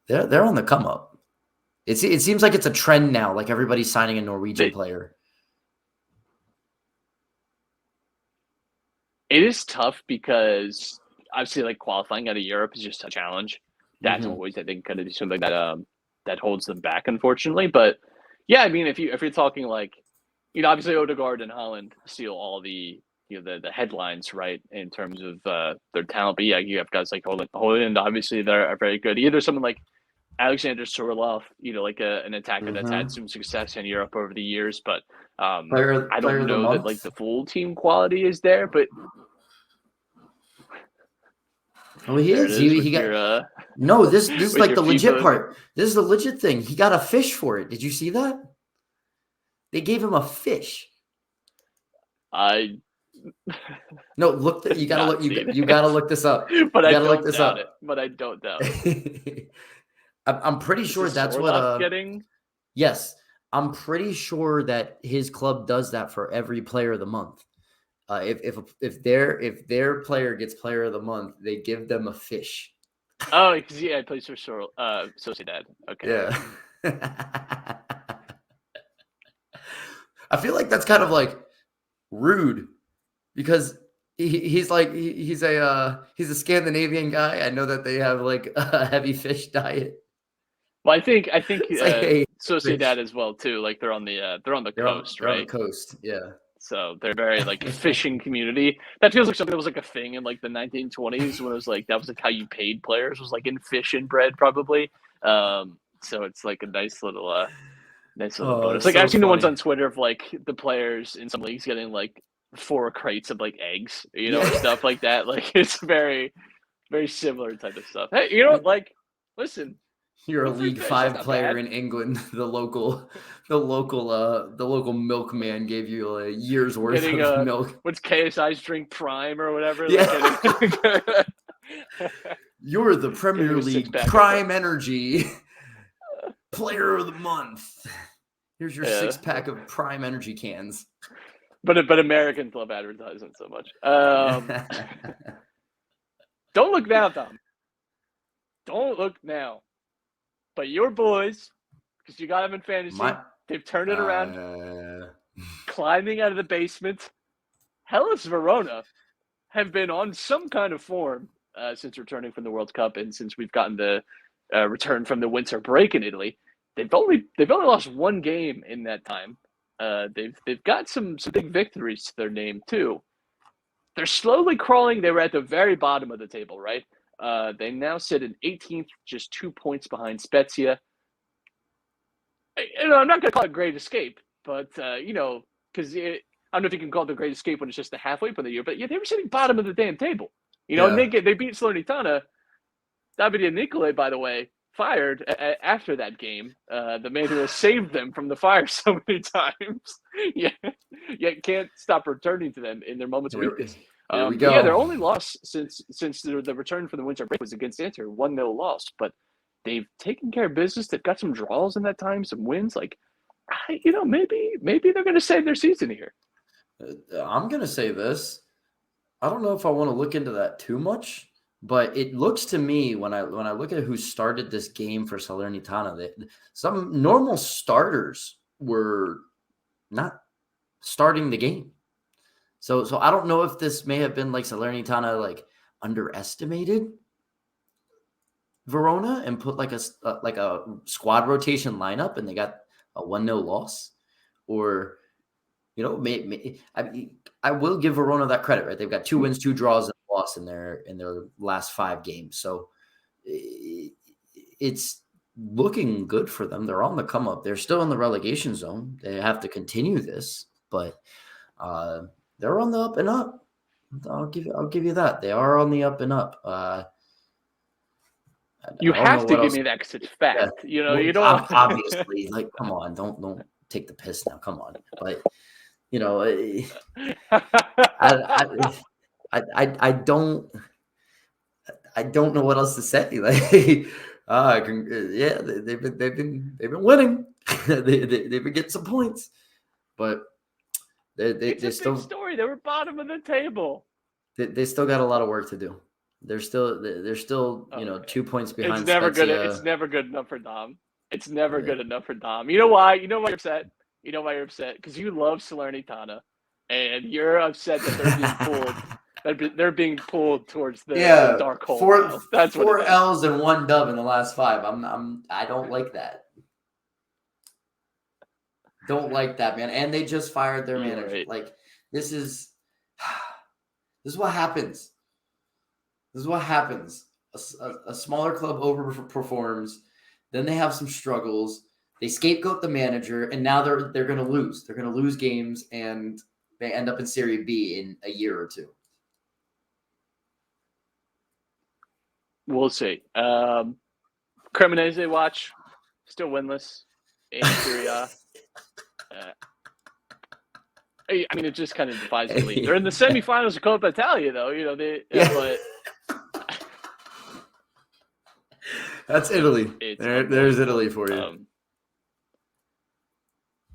they're on the come up. It seems like it's a trend now. Like everybody's signing a Norwegian player. It is tough because obviously, like qualifying out of Europe is just a challenge. That's always, I think, going to be something that holds them back, unfortunately. But yeah, I mean, if you're talking like, obviously Odegaard and Holland steal all the the headlines, right, in terms of their talent. But yeah, you have guys like Holland, obviously they're very good. Either someone like Alexander Sorolov, like an attacker that's had some success in Europe over the years, but I don't know that like the full team quality is there. But he is. He got no. This is like the legit part. This is the legit thing. He got a fish for it. Did you see that? They gave him a fish. No, look. You gotta look. You gotta look this up. But I don't doubt it. But I don't doubt it. I'm pretty sure that's what. Getting. Yes, I'm pretty sure that his club does that for every player of the month. If their player gets player of the month, they give them a fish. Oh, yeah, I plays for Sociedad. Okay. Yeah. I feel like that's kind of like rude because he's a Scandinavian guy. I know that they have like a heavy fish diet. Well, I think Sociedad as well too. Like they're on the coast, right? On the coast, yeah. So they're very like fishing community. That feels like something that was like a thing in like the 1920s when it was like that was like how you paid players was like in fish and bread probably. So it's like a nice little bonus. Like I've seen the ones on Twitter of like the players in some leagues getting like 4 crates of like eggs, and stuff like that. Like it's very, very similar type of stuff. Hey, like listen. You're a League 5 player in England. The local milkman gave you a year's worth of milk. What's KSI's drink Prime or whatever? Yeah. You're the Premier League Prime Energy Player of the Month. Here's your 6-pack of Prime Energy cans. But Americans love advertising so much. Don't look now, Tom. Don't look now. But your boys, because you got them in fantasy, they've turned it around. Climbing out of the basement. Hellas Verona have been on some kind of form since returning from the World Cup and since we've gotten the return from the winter break in Italy. They've only lost 1 game in that time. They've got some big victories to their name too. They're slowly crawling. They were at the very bottom of the table, right? They now sit in 18th, just 2 points behind Spezia. I'm not going to call it a great escape, but, because I don't know if you can call it the great escape when it's just the halfway point of the year, but yeah, they were sitting bottom of the damn table. And they beat Salernitana, Davide Nicole, by the way, fired after that game. The man who has saved them from the fire so many times, yet can't stop returning to them in their moments of weakness. Here we But go. their only loss since the return from the winter break was against Inter, 1-0 loss. But they've taken care of business. They've got some draws in that time, some wins. Like, maybe they're going to save their season here. I'm going to say this. I don't know if I want to look into that too much, but it looks to me when I look at who started this game for Salernitana, that some normal starters were not starting the game. So I don't know if this may have been like Salernitana like underestimated Verona and put like a squad rotation lineup and they got a 1-0 loss, or I will give Verona that credit, right? They've got 2 wins, 2 draws, and a loss in their last 5 games. So it's looking good for them. They're on the come up. They're still in the relegation zone. They have to continue this, but they're on the up and up. I'll give you that. They are on the up and up. You have to give me that because it's fact. Yeah. You don't obviously like. Come on, don't take the piss now. Come on, but I don't know what else to say. Like, they've been winning. they've been getting some points, but it's a still big story. They were bottom of the table. They still got a lot of work to do. They're still 2 points behind. It's never good. It's never good enough for Dom. It's never good enough for Dom. You know why? You know why you're upset? You know why you're upset? Because you love Salernitana, and you're upset that they're being pulled. They're being pulled towards the dark hole. That's 4 L's and 1 dub in the last 5. I don't like that. Don't like that, man. And they just fired their manager. Right. Like, this is what happens. This is what happens. A smaller club overperforms. Then they have some struggles. They scapegoat the manager, and now they're going to lose. They're going to lose games, and they end up in Serie B in a year or 2. We'll see. Cremonese watch, still winless in SerieA. I mean, it just kind of defies belief. They're in the semifinals of Coppa Italia, though. But that's Italy. There's Italy for you.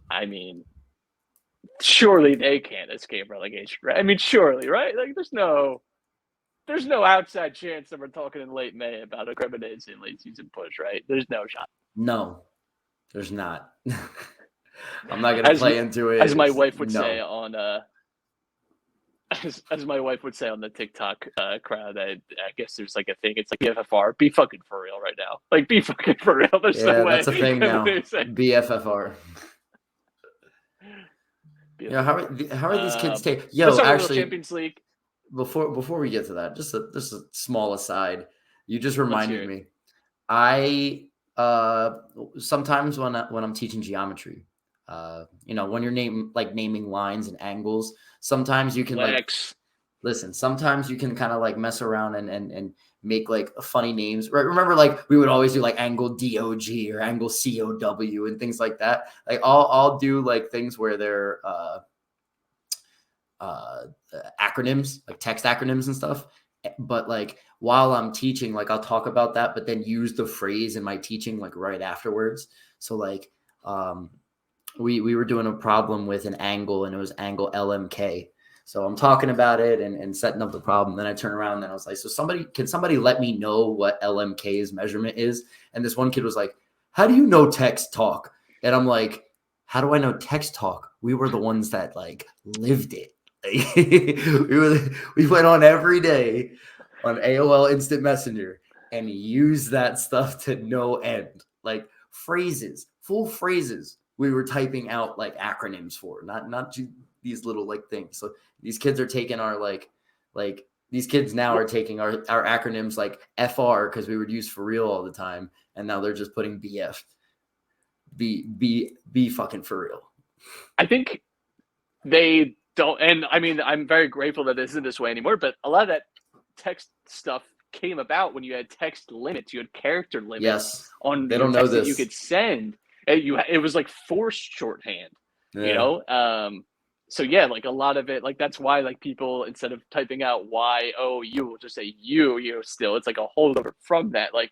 I mean, surely they can't escape relegation, right? I mean, surely, right? Like, there's no outside chance that we're talking in late May about a Cremonese late season push, right? There's no shot. No, there's not. I'm not going to play into it. As my wife would say on as my wife would say on the TikTok crowd, I guess there's like a thing. It's like BFFR. Be fucking for real right now. Like, be fucking for real. There's no way. That's a thing now. BFFR. Yeah, how are these kids taking? Actually, Champions League. Before we get to that, just a small aside. You just reminded me. I sometimes when I'm teaching geometry, when you're naming lines and angles, sometimes you can sometimes you can kind of like mess around and make like funny names, right? Remember, like, we would always do like angle DOG or angle COW and things like that. Like, I'll do like things where they're acronyms, like text acronyms and stuff. But like, while I'm teaching, like, I'll talk about that, but then use the phrase in my teaching like right afterwards. So like, we were doing a problem with an angle, and it was angle LMK. So I'm talking about it and setting up the problem. Then I turn around and I was like, so can somebody let me know what LMK's measurement is? And this one kid was like, how do you know text talk? And I'm like, how do I know text talk? We were the ones that like lived it. we went on every day on AOL Instant Messenger and used that stuff to no end. Like, phrases, full phrases we were typing out like acronyms for, not these little like things. So these kids are taking our like these kids now are taking our acronyms like FR, because we would use for real all the time, and now they're just putting BF. Be fucking for real. I think they don't, and I mean, I'm very grateful that it isn't this way anymore, but a lot of that text stuff came about when you had text limits, you had character limits Yes. on They your don't know text that this. you could send. It was like forced shorthand, you know? So yeah, like a lot of it, like that's why like people, instead of typing out YOU, will just say you still. It's like a holdover from that. Like,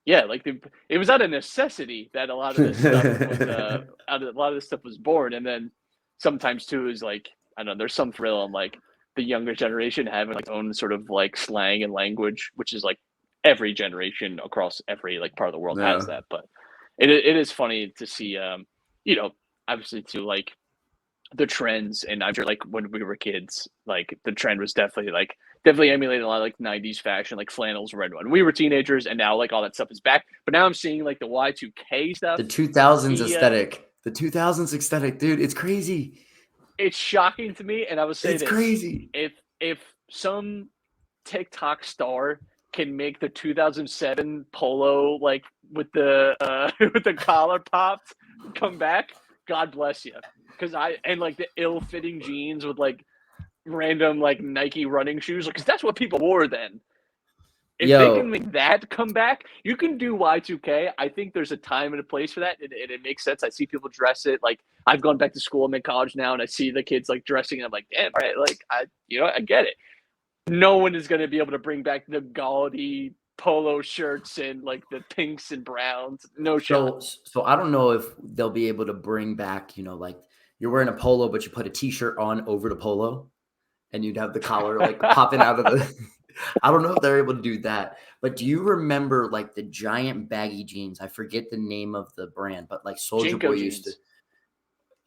yeah, like it was out of necessity that a lot of this stuff was a lot of this stuff was born. And then sometimes too is like, I don't know, there's some thrill in like the younger generation having like own sort of like slang and language, which is like every generation across every like part of the world has that. But it is funny to see, you know, obviously to like the trends. And I'm sure like when we were kids, like the trend was definitely emulated a lot of like 90s fashion, like flannels, red one. We were teenagers, and now like all that stuff is back. But now I'm seeing like the Y2K stuff. The 2000s aesthetic. The 2000s aesthetic, dude. It's crazy. It's shocking to me, and I would say it's crazy. If some TikTok star can make the 2007 polo like with the with the collar popped come back, God bless you. Because like the ill-fitting jeans with like random like Nike running shoes, because that's what people wore then. If they can make that come back, you can do Y2K. I think there's a time and a place for that, and it makes sense. I see people dress it. Like I've gone back to school, I'm in college now, and I see the kids like dressing, and I'm like, damn, right, like I get it. No one is going to be able to bring back the gaudy polo shirts and like the pinks and browns. No shot. So I don't know if they'll be able to bring back, you know, like you're wearing a polo, but you put a t-shirt on over the polo, and you'd have the collar like popping out of the. I don't know if they're able to do that, but do you remember like the giant baggy jeans? I forget the name of the brand, but like Soulja Boy used to.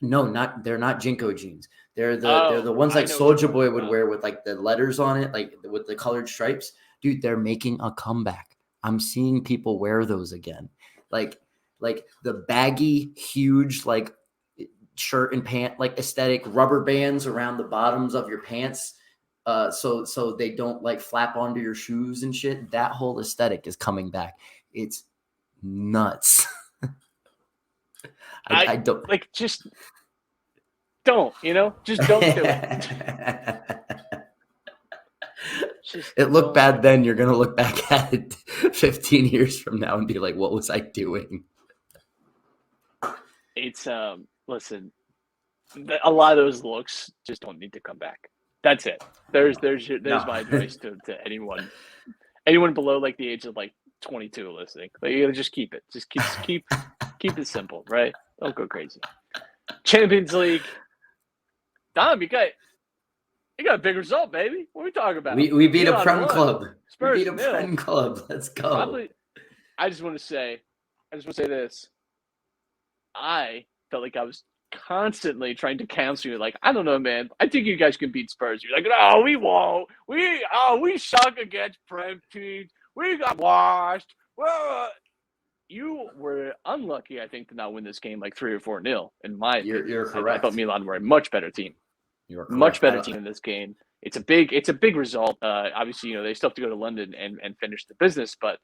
No, they're not Jinko jeans. They're the ones like Soulja Boy would wear with like the letters on it, like with the colored stripes. Dude, they're making a comeback. I'm seeing people wear those again. Like the baggy, huge, like shirt and pant, like aesthetic, rubber bands around the bottoms of your pants. So they don't like flap onto your shoes and shit. That whole aesthetic is coming back. It's nuts. I don't like just don't, just don't do it. It looked bad then. You're gonna look back at it 15 years from now and be like, "What was I doing?" It's listen, a lot of those looks just don't need to come back. That's it. There's my advice to anyone below like the age of like 22 listening. Like, you gotta just keep it. Just keep it simple, right? Don't go crazy. Champions League. Dom, you got a big result, baby. What are we talking about? We beat a Prem club. Spurs we beat a Prem club. Let's go. Probably, I just want to say this. I felt like I was constantly trying to counsel you, like, I don't know, man. I think you guys can beat Spurs. You're like, no, we won't. We suck against Prem teams. We got washed. Well, you were unlucky, I think, to not win this game like 3 or 4-0. In my opinion, you're correct. I thought Milan were a much better team. You're much better team in this game. It's a big result. Obviously, they still have to go to London and finish the business, but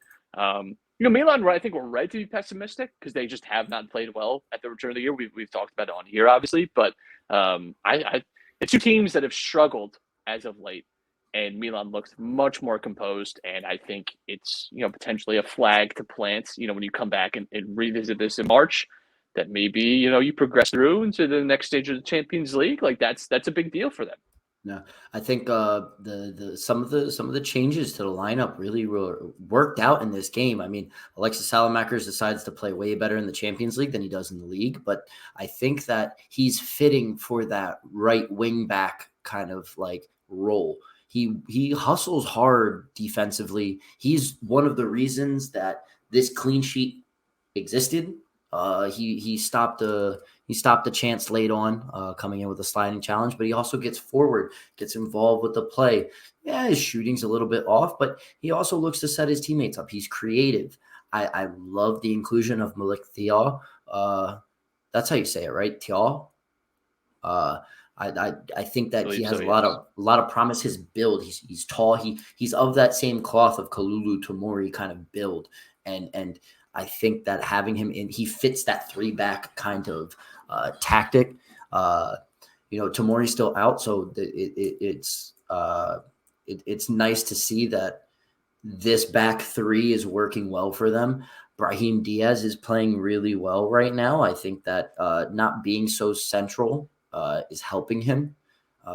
Milan, I think we're right to be pessimistic because they just have not played well at the return of the year. We've talked about it on here, obviously, but the two teams that have struggled as of late, and Milan looks much more composed, and I think it's potentially a flag to plant. When you come back and revisit this in March, that maybe you progress through into the next stage of the Champions League. Like that's a big deal for them. No, I think some of the changes to the lineup really worked out in this game. I mean, Alexis Salamakers decides to play way better in the Champions League than he does in the league, but I think that he's fitting for that right wing back kind of like role. He hustles hard defensively. He's one of the reasons that this clean sheet existed. He stopped a chance late on coming in with a sliding challenge, but he also gets forward, gets involved with the play. Yeah, his shooting's a little bit off, but he also looks to set his teammates up. He's creative. I love the inclusion of Malik Thiaw. That's how you say it, right? Thiaw. I think that he has a lot of promise. His build, he's tall. He's of that same cloth of Kalulu Tomori kind of build, and I think that having him in, he fits that 3-back kind of tactic. Tomori's still out, so it's nice to see that this back three is working well for them. Brahim Diaz is playing really well right now. I think that not being so central is helping him,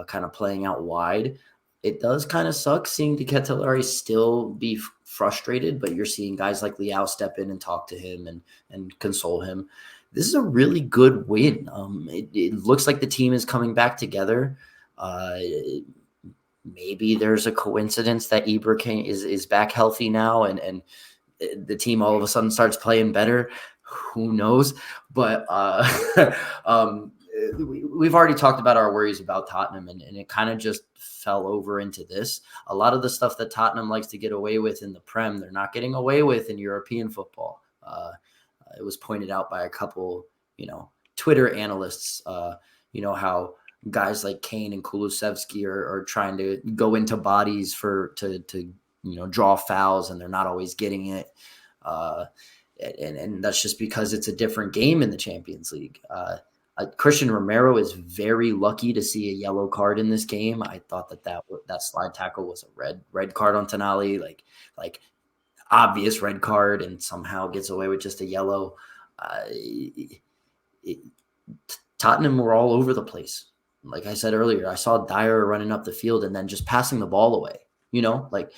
kind of playing out wide. It does kind of suck seeing Ketelari still be frustrated, but you're seeing guys like Liao step in and talk to him and console him. This is a really good win. It looks like the team is coming back together. Maybe there's a coincidence that Ibra is back healthy now and the team all of a sudden starts playing better. Who knows? But we've already talked about our worries about Tottenham, and it kind of just fell over into this. A lot of the stuff that Tottenham likes to get away with in the Prem, they're not getting away with in European football. It was pointed out by a couple, Twitter analysts, how guys like Kane and Kulusevski are trying to go into bodies to draw fouls, and they're not always getting it. And that's just because it's a different game in the Champions League. Christian Romero is very lucky to see a yellow card in this game. I thought that slide tackle was a red card on Tonali, like obvious red card, and somehow gets away with just a yellow. Tottenham were all over the place. Like I said earlier, I saw Dyer running up the field and then just passing the ball away, like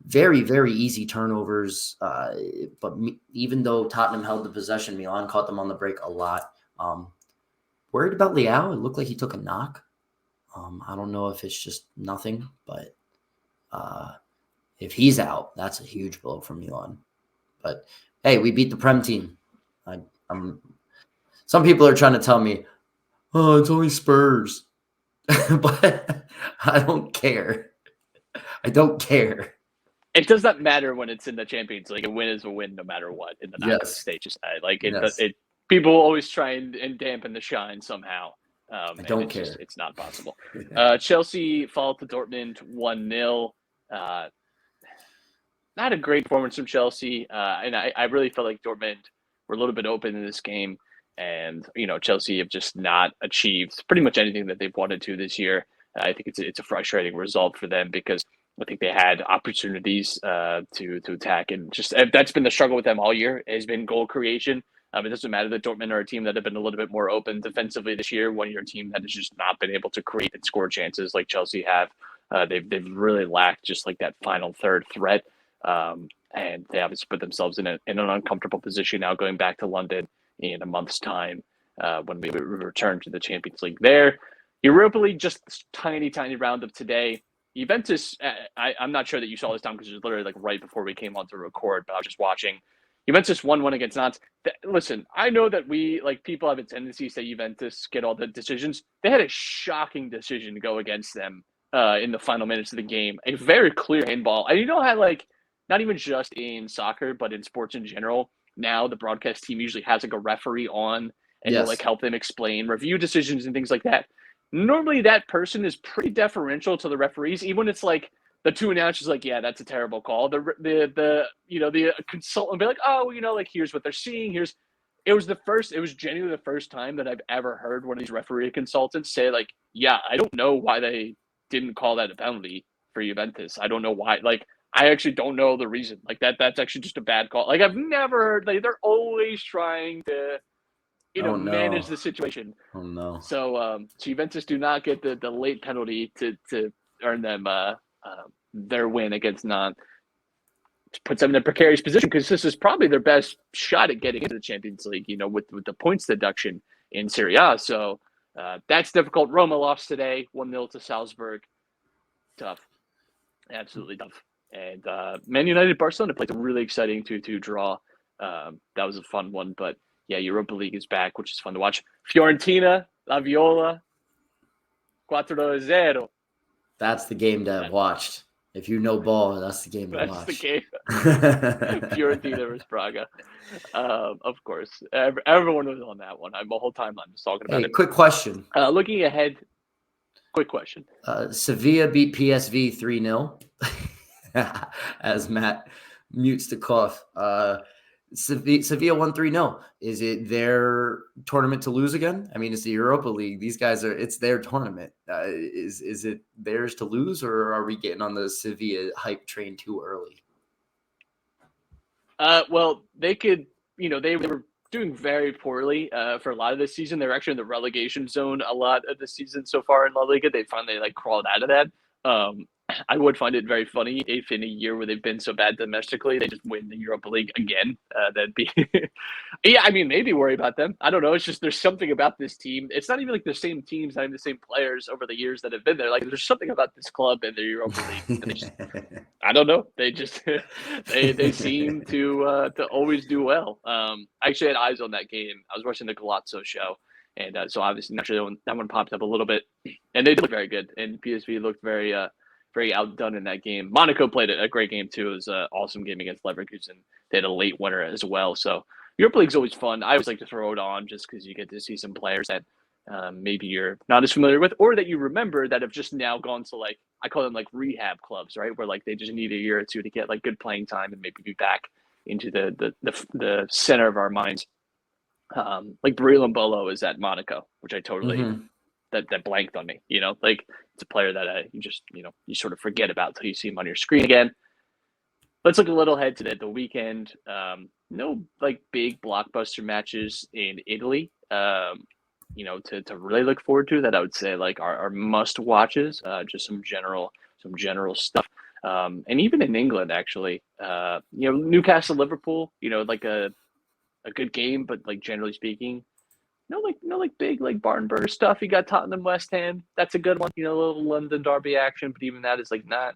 very, very easy turnovers. But even though Tottenham held the possession, Milan caught them on the break a lot. Worried about Liao. It looked like he took a knock. I don't know if it's just nothing, but if he's out, that's a huge blow for Milan. But hey, we beat the Prem team. Some people are trying to tell me, oh, it's only Spurs. But I don't care. I don't care. It does not matter when it's in the Champions League. A win is a win no matter what in the knockout stages. People always try and dampen the shine somehow. I don't care. It's not possible. Chelsea fall to Dortmund 1-0. Not a great performance from Chelsea. And I really felt like Dortmund were a little bit open in this game. And, Chelsea have just not achieved pretty much anything that they've wanted to this year. I think it's a frustrating result for them because I think they had opportunities to attack. And just that's been the struggle with them all year, has been goal creation. It doesn't matter that Dortmund are a team that have been a little bit more open defensively this year. One year team that has just not been able to create and score chances like Chelsea have. They've really lacked just like that final third threat. And they obviously put themselves in an uncomfortable position now going back to London in a month's time when we return to the Champions League there. Europa League, just tiny round of today. Juventus, I'm not sure that you saw this time because it was literally like right before we came on to record, but I was just watching. Juventus 1-1 against Nantes. Listen, I know that people have a tendency to say Juventus get all the decisions. They had a shocking decision to go against them in the final minutes of the game. A very clear handball. And how not even just in soccer, but in sports in general, now the broadcast team usually has a referee on and will help them explain review decisions and things like that. Normally that person is pretty deferential to the referees, even when it's the two announcers yeah, that's a terrible call. The consultant will be oh, here's what they're seeing. It was genuinely the first time that I've ever heard one of these referee consultants say yeah, I don't know why they didn't call that a penalty for Juventus. I don't know why. I actually don't know the reason. That's actually just a bad call. I've never heard, they're always trying to manage the situation. Oh no. So Juventus do not get the late penalty to earn them their win against Nantes. Puts them in a precarious position because this is probably their best shot at getting into the Champions League, with the points deduction in SerieA. So that's difficult. Roma lost today, 1-0 to Salzburg. Tough. Absolutely tough. And Man United Barcelona played a really exciting 2-2 draw. That was a fun one, but yeah, Europa League is back, which is fun to watch. Fiorentina, La Viola, 4-0. That's the game to have watched. If you know ball, that's the game to watch. That's the game. Fiorentina versus Braga. Of course. Everyone was on that one. The whole time I'm just talking about it. Quick question. Looking ahead. Quick question. Sevilla beat PSV 3-0. As Matt mutes the cough. Sevilla won 3-0. Is it their tournament to lose again? I mean, it's the Europa League. These guys it's their tournament. Is it theirs to lose, or are we getting on the Sevilla hype train too early? Well, they could, they were doing very poorly for a lot of this season. They were actually in the relegation zone a lot of the season so far in La Liga. They finally crawled out of that. I would find it very funny if in a year where they've been so bad domestically, they just win the Europa League again. That'd be, yeah. I mean, maybe worry about them. I don't know. It's just there's something about this team. It's not even like the same teams, not even the same players over the years that have been there. Like there's something about this club and the Europa League. That just, I don't know. They just they seem to always do well. I actually had eyes on that game. I was watching the Galazzo show. And so obviously naturally that one popped up a little bit, and they looked very good. And PSV looked very outdone in that game. Monaco played a great game too. It was an awesome game against Leverkusen. They had a late winner as well. So Europa League's always fun. I always like to throw it on just because you get to see some players that maybe you're not as familiar with, or that you remember that have just now gone to I call them rehab clubs, right? Where they just need a year or two to get good playing time and maybe be back into the center of our minds. Barilla Mbolo is at Monaco, which I totally that blanked on me. It's a player that you sort of forget about till you see him on your screen again. Let's look a little ahead to the weekend. No big blockbuster matches in Italy. To really look forward to that I would say our must watches. Just some general stuff. And even in England actually, Newcastle Liverpool. A good game, but generally speaking, no big barn burner stuff. You got Tottenham West Ham. That's a good one. A little London derby action, but even that is not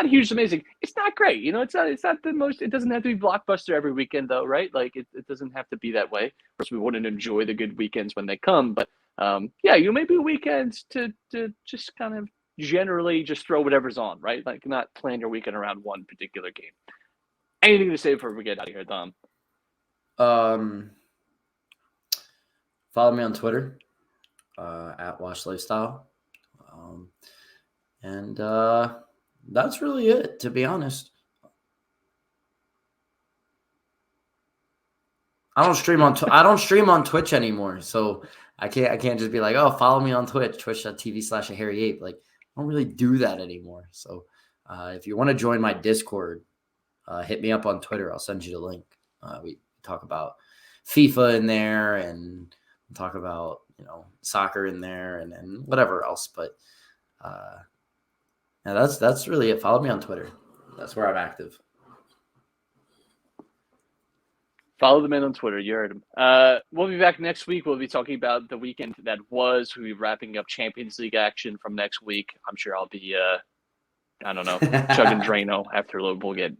huge, amazing. It's not great. It's not the most. It doesn't have to be blockbuster every weekend though, right? It doesn't have to be that way. Of course, we wouldn't enjoy the good weekends when they come, but maybe weekends to just kind of generally just throw whatever's on, right? Not plan your weekend around one particular game. Anything to say before we get out of here, Dom? Follow me on Twitter at Wash Lifestyle, and that's really it, to be honest. I don't stream on Twitch anymore, so I can't just be follow me on Twitch, twitch.tv/SerieA. I don't really do that anymore. So if you want to join my Discord, hit me up on Twitter. I'll send you the link. We talk about FIFA in there and talk about soccer in there and whatever else, but that's really it. Follow me on Twitter. That's where I'm active. Follow the man on Twitter. You heard him. We'll be back next week. We'll be talking about the weekend that was. We'll be wrapping up Champions League action from next week. I'm sure I'll be I don't know, chugging Drano after Liverpool get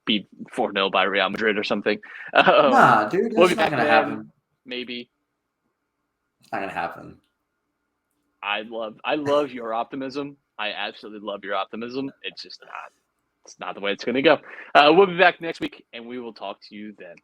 beat 4-0 by Real Madrid or something. Nah, dude, that's not going to happen. Maybe. It's not going to happen. I love your optimism. I absolutely love your optimism. It's just not the way it's going to go. We'll be back next week, and we will talk to you then.